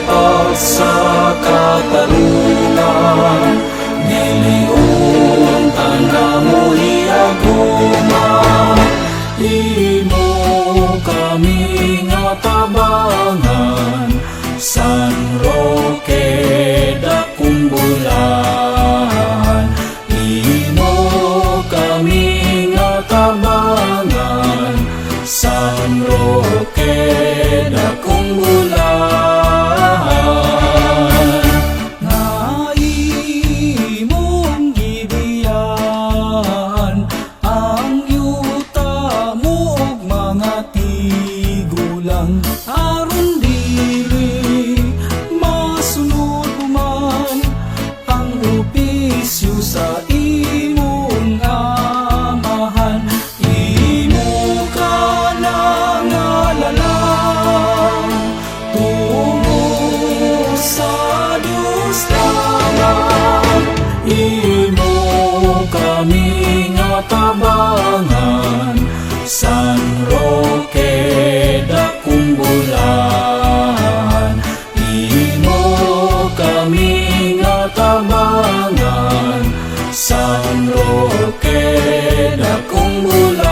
lipat sa katarungan, diliun tanamu iaguma. Imo kami nga tabangan, San Roque dakong bulan. Imo kami nga tabangan, San Roque dakong bulan. Nga imong gibiyan ang yuta mo og mga tigulang, aron dili masunod man ang opisyo sa imong amahan. Imo ka nangalalang tungo sa Diyos lamang. Imo kami nga tabangan, San Roque dakong bulan. Imo kami nga tabangan, San Roque dakong bulan.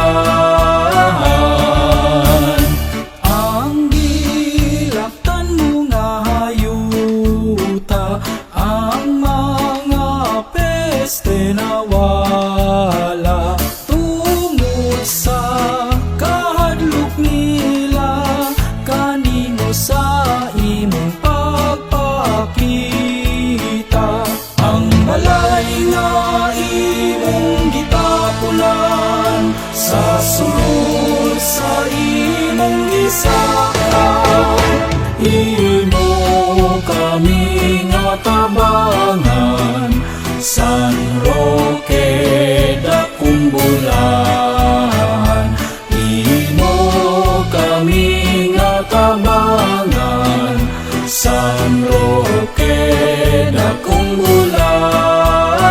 Ang gilaktan mo nga hayuta, ang mga peste nawala, tungod sa kahadlok nila kanino sa imong pagpakita. Ang balay nga imong gitapunan, sa sulod sa imong gisakan. Imo kami nga tabangan, San Roque dakong bulan. Imo kami nga tabangan, San Roque dakong bulan.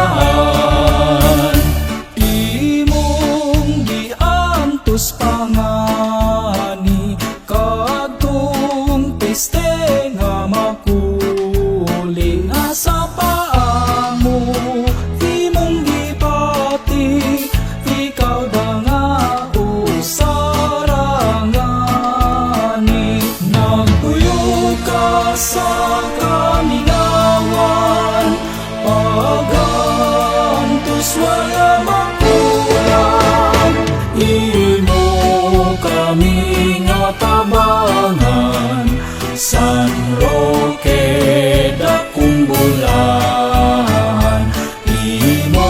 Imong giantos pangani kadtong peste nga makuli, nga sa paamo imong gipati, ikaw dangao sarangani. Nagtuyo ka sa kamingawan, pagantos wala makulang. Imo kami nga tabangan, San Roque dakong bulan. Imo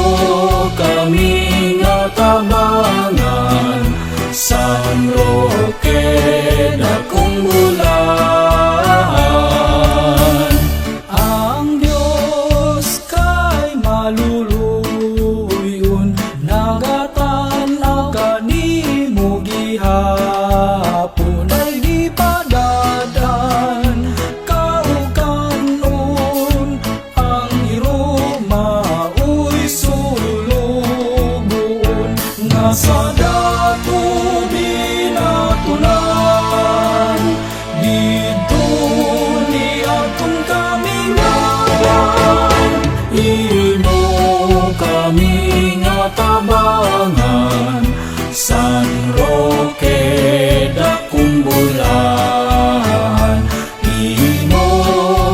kami nga tabangan, San Roque dakong bulan. Ang Diyos kay maluluyon, nagatanaw kanimo gihapon, ay gipadadan kaukanon. Ang irumauy sulugon, nga sa dato binatunan, dito ni atong kamingawan. Imo kami nga tabangan, San Roque dakong bulan. Imo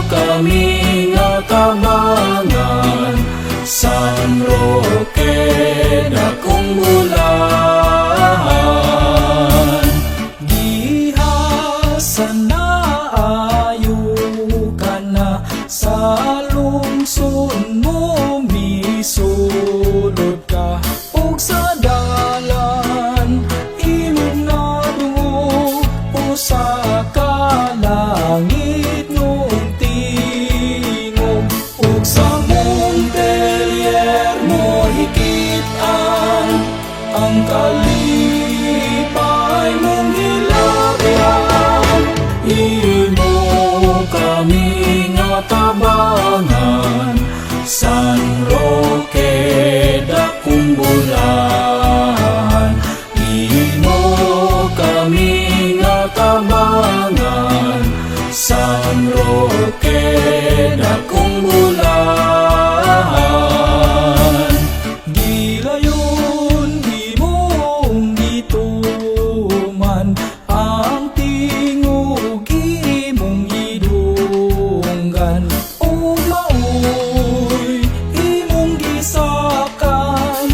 kami nga tabangan, San Roque dakong bulan. Gihasan na ayo ka na, sa lungsod mo misulod ka, ug sa dalan imong nadungo, usa ka langit nung tingog. Ug sa Montpelier mo hikitan, ang kalipay mong hilabyan. Imo kami nga tabangan, San Roque dakong bulan. Imo kami nga tabangan, San Roque dakong bulan. Gilayon imong gituman, ang tingog imong idunggan. O maoy imong gisakan,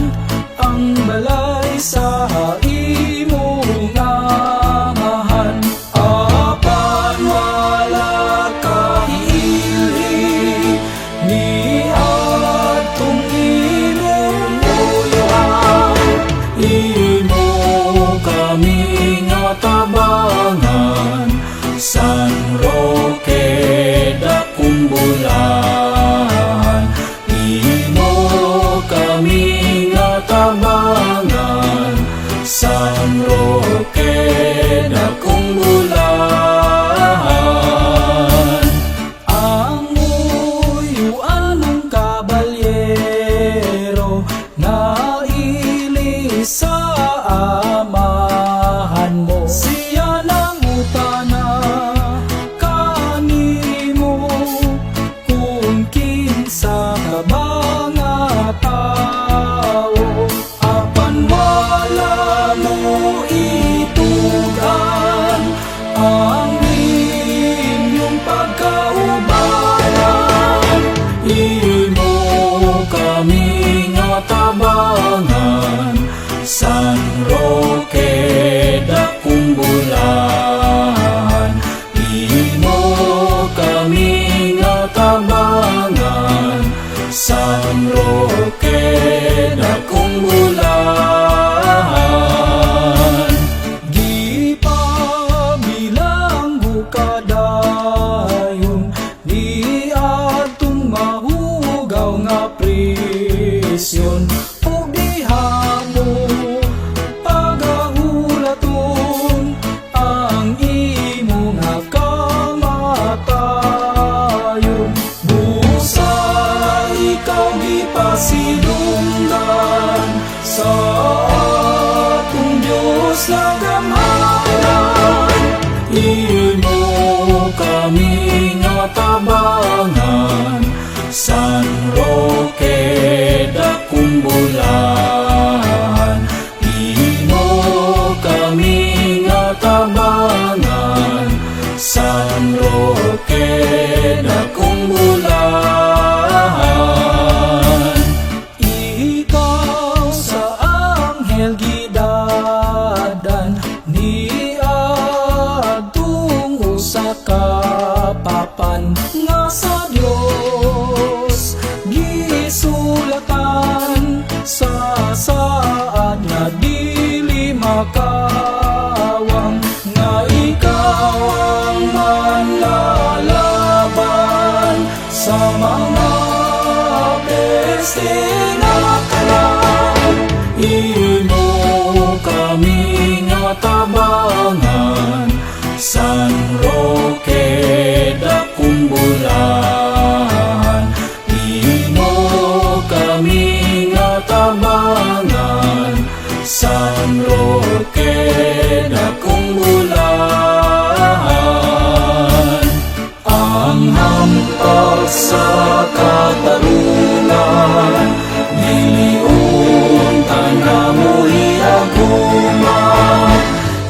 ang balay sa imong amahan. Apan wala kahili ni atong imong uyuan. Imo kami nga tabangan, San Roque dakong bulan. Imo kami nga tabangan, San Roque dakong bulan. Ang uyuan ng kabalyero na ilis sa amahan mo, siya nang utana kanimo kung kinsa ka ba nga tao. Apan wala mo itugan ang inyong pagkaubalan. Imo kami nga tabangan, San Roque dakong bulan. Imo kami nga tabangan, San Roque dakong bulan. Gipabilang bukadayon di atong mahugaw nga presyon. Ug diha mo pagahulaton ang imo nga kamatayon. Busa ikaw gipasilunggan sa atong Diyos na gamhanan. Imo kami nga tabangan, San Roque dakong bulan. Imo kami nga tabangan, San Roque dakong bulan. Ikaw sa anghel gidadan ni adtong usa ka papan nga sa Dios gisulatan sa saad nga dili makawang, nga ikaw ang manlalaban sa mga peste nga kalan. Imo kami nga tabangan, San Roque dakong bulan. Imo kami nga tabangan, San Roque dakong bulan. Ang hampas sa katarungan, diliun tanda mo iaguma.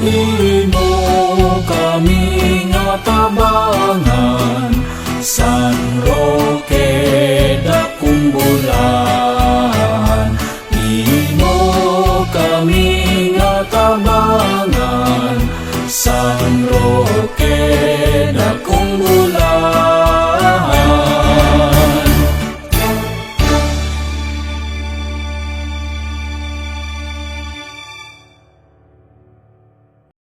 Imo kami nga tabangan, San Roque dakong bulan.